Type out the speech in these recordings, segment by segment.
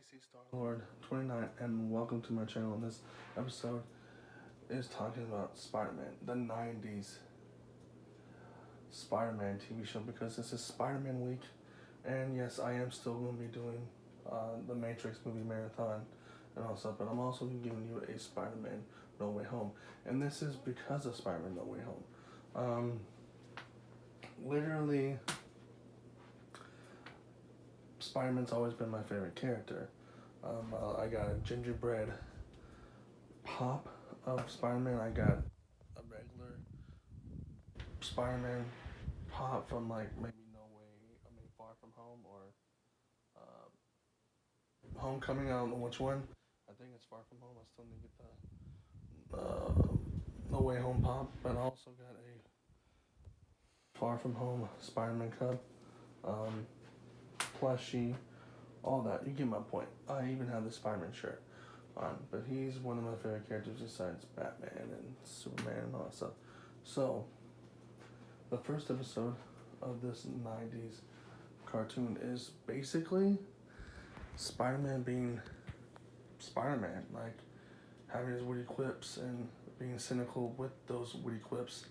DC Star-Lord 29, and welcome to my channel. This episode is talking about Spider-Man, the 90's Spider-Man TV show, because this is Spider-Man week, and yes, I am still going to be doing the Matrix movie marathon and all stuff, but I'm also giving you a Spider-Man No Way Home, and this is because of Spider-Man No Way Home. Literally, Spider-Man's always been my favorite character. I got a gingerbread pop of Spider-Man. I got a regular Spider-Man pop from like maybe Far From Home or Homecoming. I don't know which one. I think it's Far From Home. I still need to get the No Way Home pop, but I also got a Far From Home Spider-Man cup, plushie, all that. You get my point. I even have the Spider-Man shirt on, but he's one of my favorite characters besides Batman and Superman and all that stuff. So, the first episode of this 90's cartoon is basically Spider-Man being Spider-Man, like having his witty quips and being cynical with those witty quips.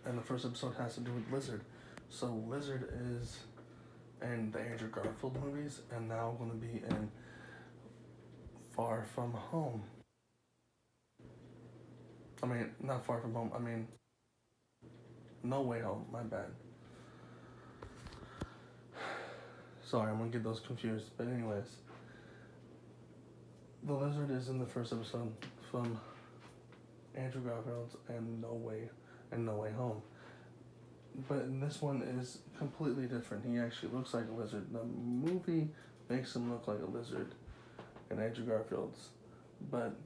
And the first episode has to do with Lizard. So Lizard is in the Andrew Garfield movies, and now going to be in Far From Home. Not Far From Home. No Way Home. My bad. Sorry, I'm gonna get those confused. But anyways, the Lizard is in the first episode from Andrew Garfield's and No Way Home. But this one is completely different. He actually looks like a lizard. The movie makes him look like a lizard in Andrew Garfield's, but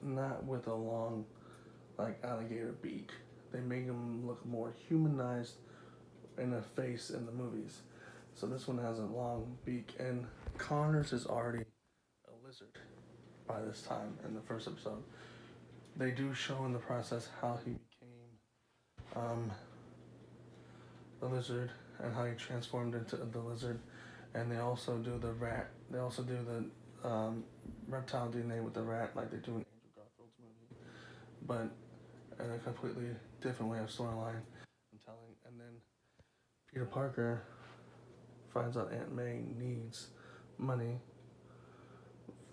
not with a long, like, alligator beak. They make him look more humanized in a face in the movies. So this one has a long beak, and Connors is already a lizard by this time in the first episode. They do show in the process how he became the lizard and how he transformed into the lizard, and they also do the rat. They also do the reptile DNA with the rat, like they do in Andrew Garfield's movie, but in a completely different way of storyline and telling. And then Peter Parker finds out Aunt May needs money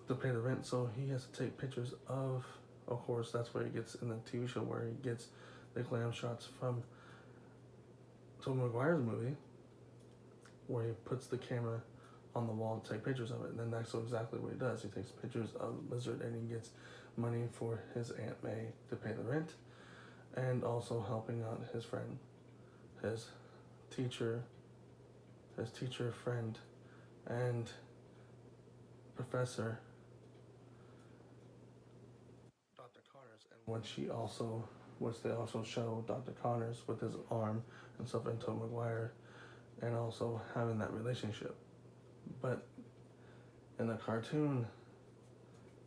to pay the rent, so he has to take pictures of course, that's where he gets in the TV show, where he gets the glam shots from Tobey Maguire's movie, where he puts the camera on the wall to take pictures of it. And then that's exactly what he does. He takes pictures of Lizard, and he gets money for his Aunt May to pay the rent, and also helping out his friend, his teacher friend, and professor, Dr. Connors. And which they also show Dr. Connors with his arm and stuff, and Tobey Maguire, and also having that relationship. But in the cartoon,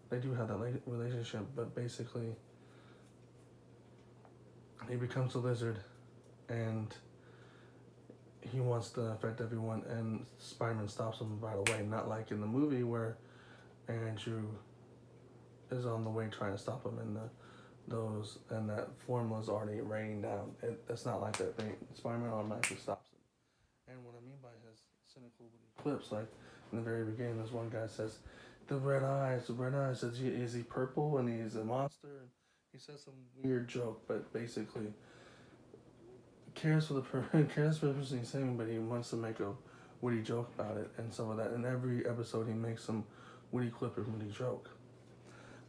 they do have that relationship, but basically he becomes a lizard, and he wants to affect everyone, and Spider-Man stops him right away. Not like in the movie where Andrew is on the way trying to stop him, and and that formula's already raining down. It's not like that. Spider-Man automatically stops him. And what I mean by his cynical clips, like in the very beginning, this one guy says, the red eyes. Says, is he purple and he's a monster? And he says some weird joke, but basically cares for the person he's saying, but he wants to make a witty joke about it and some of that. In every episode, he makes some witty clip or witty joke.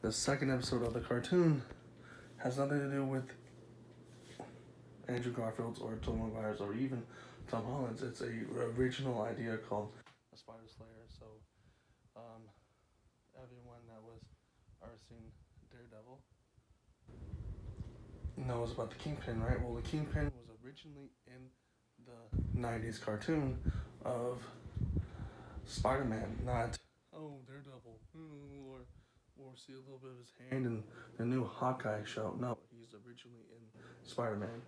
The second episode of the cartoon has nothing to do with Andrew Garfield's or Tobey Maguire's or even Tom Holland's. It's a original idea called a Spider Slayer. So, everyone that was ever seen Daredevil knows about the Kingpin, right? Well, the Kingpin was originally in the 90's cartoon of Spider-Man, not Daredevil, or see a little bit of his hand in the new Hawkeye show. No, he's originally in Spider-Man,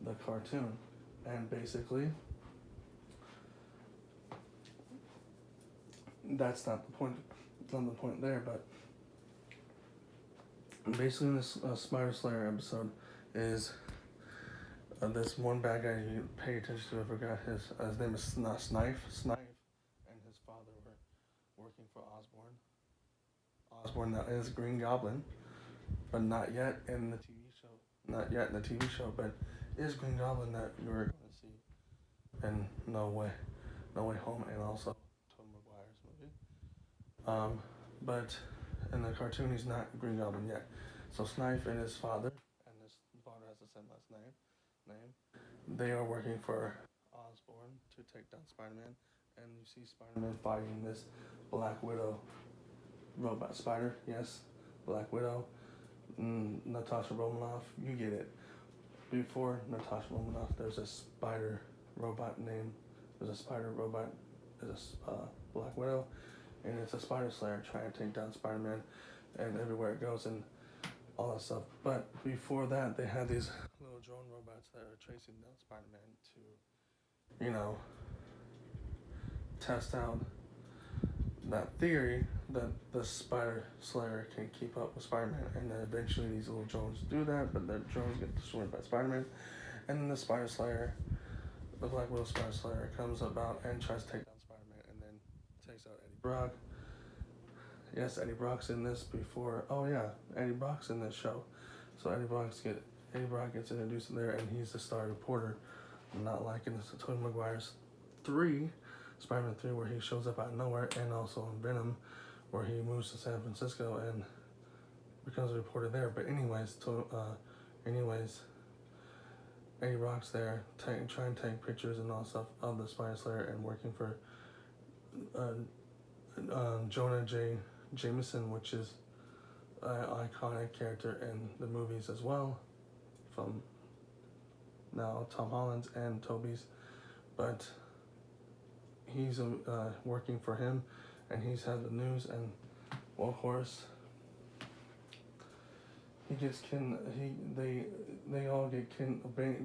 the cartoon, And basically, that's not the point. Not the point there, but basically, in this Spider Slayer episode is this one bad guy you pay attention to. I forgot his name is Snipe. Snipe and his father were working for Osborn. Osborn that is Green Goblin, but not yet in the TV show. Not yet in the TV show, but is Green Goblin that you're going to see in No Way Home, and also Tobey Maguire's movie. But in the cartoon, he's not Green Goblin yet. So Snipe and his father, and his father has the same last name. They are working for Osborn to take down Spider-Man, and you see Spider-Man fighting this Black Widow robot spider. Yes, Black Widow, Natasha Romanoff. You get it. Before Natasha Romanoff, there's a spider robot named. There's a spider robot. There's a Black Widow, and it's a Spider Slayer trying to take down Spider-Man, and everywhere it goes and all that stuff. But before that, they had these little drone robots that are chasing down Spider-Man to, test out that theory that the Spider Slayer can keep up with Spider-Man. And then eventually these little drones do that, but the drones get destroyed by Spider-Man. And then the Spider Slayer, the Black Widow Spider Slayer, comes about and tries to take down Spider-Man, and then takes out Eddie Brock. Yes, Eddie Brock's in this before. Oh yeah, Eddie Brock's in this show. So Eddie Brock gets introduced in there, and he's the star reporter. Not like in the Tobey Maguire's 3, Spider-Man 3, where he shows up out of nowhere, and also in Venom, where he moves to San Francisco and becomes a reporter there. But anyways, Eddie Brock's there, trying to take pictures and all stuff of the Spider Slayer, and working for Jonah J. Jameson, which is an iconic character in the movies as well, from now Tom Holland's and Tobey's. But he's working for him, and he's had the news, and well, of course, they all get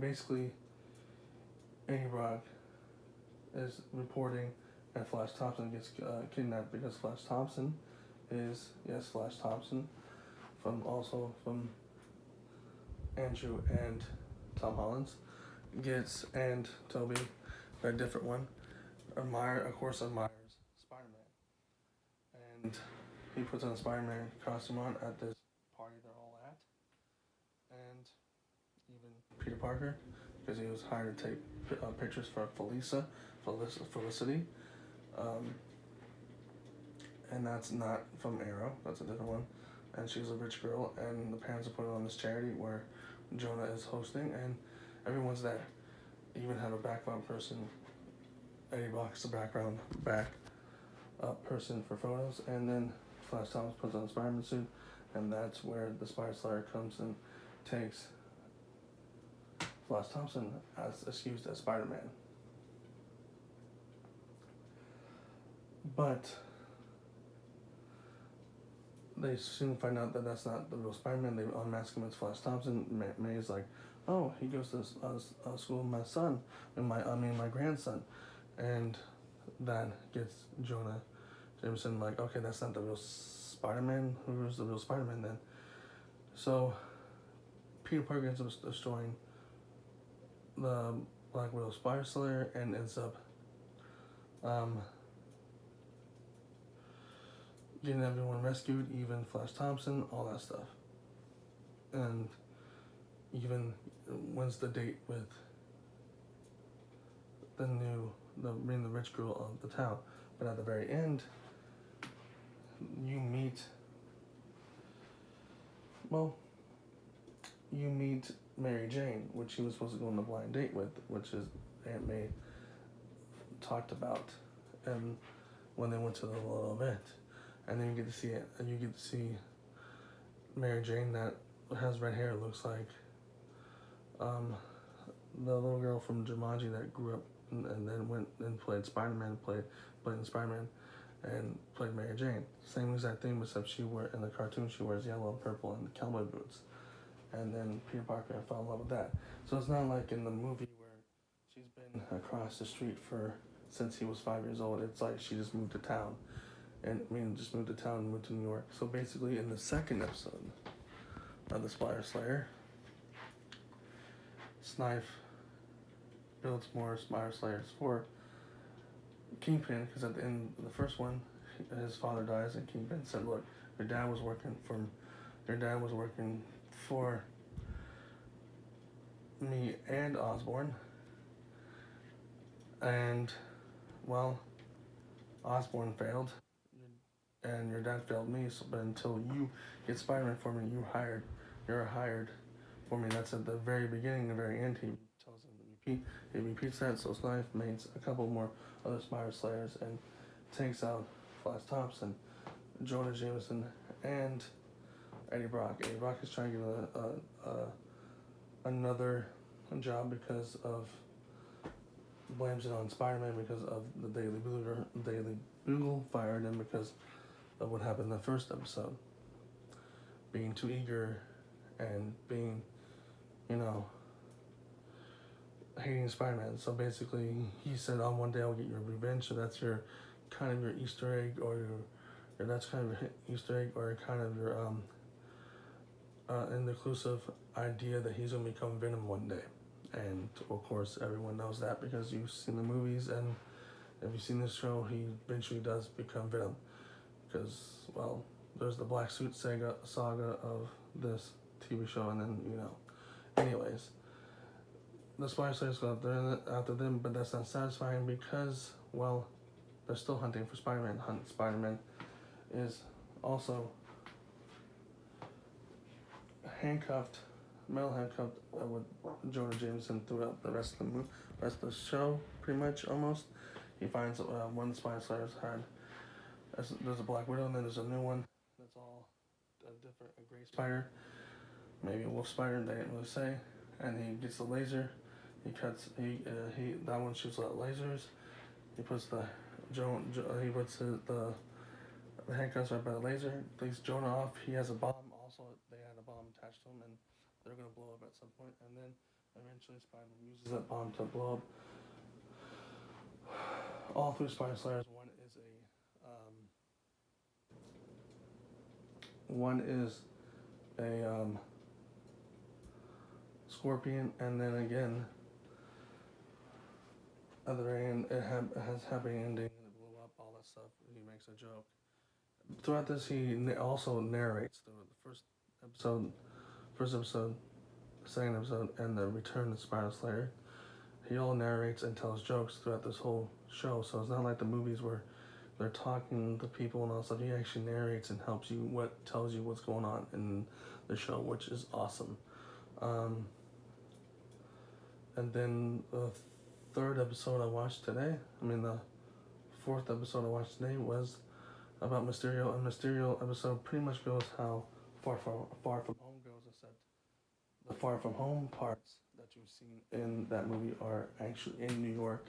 basically, Eddie Brock is reporting, and Flash Thompson gets kidnapped because Flash Thompson from Andrew and Tom Holland's and Tobey, a different one, admires Spider-Man, and he puts on a Spider-Man costume on at this party they're all at, and even Peter Parker, because he was hired to take pictures for Felicity, and that's not from Arrow, that's a different one, and she's a rich girl, and the parents are putting on this charity where Jonah is hosting, and everyone's there. You even have a background person. Eddie Brock's the back person for photos, and then Flash Thompson puts on a Spider-Man suit, and that's where the Spider Slayer comes and takes Flash Thompson as excused as Spider-Man. But they soon find out that that's not the real Spider-Man. They unmask him as Flash Thompson. May's like, oh, he goes to school with my son, and my grandson, and that gets Jonah Jameson like, okay, that's not the real Spider-Man. Who's the real Spider-Man then? So Peter Parker ends up destroying the Black Widow Spider Slayer and ends up getting everyone rescued, even Flash Thompson, all that stuff. And even wins the date with the rich girl of the town. But at the very end, you meet Mary Jane, which he was supposed to go on a blind date with, which is Aunt May talked about, and when they went to the little event. And then you get to see Mary Jane that has red hair, looks like the little girl from Jumanji that grew up and then went and played Spider-Man, played in Spider-Man, and played Mary Jane. Same exact thing, except in the cartoon she wears yellow and purple and cowboy boots. And then Peter Parker fell in love with that. So it's not like in the movie where she's been across the street since he was 5 years old. It's like she just moved to town, just moved to town and moved to New York. So basically, in the second episode of the Spider Slayer, Snipe builds more Spider Slayers for Kingpin, because at the end of the first one, his father dies, and Kingpin said, "Look, your dad was working for me and Osborn, and well, Osborn failed, and your dad failed me. So, but until you get Spider-Man for me, you're hired for me." That's at the very beginning, the very end. He tells him to repeat. He repeats that. So Snipe makes a couple more other Spider Slayers and takes out Flash Thompson, Jonah Jameson, and Eddie Brock. Eddie Brock is trying to get another job because of blames it on Spider-Man because of the Daily Bugle. Daily Bugle fired him because of what happened in the first episode. Being too eager and being, hating Spider-Man. So basically, he said, "On one day I'll get your revenge." So that's your kind of your Easter egg, or that's kind of your Easter egg, or kind of your an inclusive idea that he's gonna become Venom one day. And of course, everyone knows that because you've seen the movies, and if you've seen this show, he eventually does become Venom. Because, well, there's the Black Suit saga of this TV show, and then, Anyways, the Spider Slayers go after them, but that's not satisfying because, well, they're still hunting for Spider-Man. Spider-Man is also metal handcuffed with Jonah Jameson throughout the rest of the show, pretty much, almost. He finds one of the Spider Slayers had, there's a Black Widow, and then there's a new one that's all a gray spider, maybe a wolf spider, they didn't really say, and he gets the laser, that one shoots out lasers, he puts the handcuffs right by the laser, takes Jonah off, he has a bomb, also they had a bomb attached to him, and they're going to blow up at some point, and then eventually Spider-Man uses that bomb to blow up all three Spider Slayers. One is a scorpion, and then again, at the very end, it has happy ending, and it blew up, all that stuff. He makes a joke. Throughout this, he also narrates the first episode, second episode, and the Return of Spider Slayer. He all narrates and tells jokes throughout this whole show, so it's not like the movies where they're talking to people and all that stuff. He actually narrates and tells you what's going on in the show, which is awesome. And then the fourth episode I watched today was about Mysterio, and Mysterio episode pretty much goes how Far From Home goes, except the Far From Home parts that you've seen in that movie are actually in New York,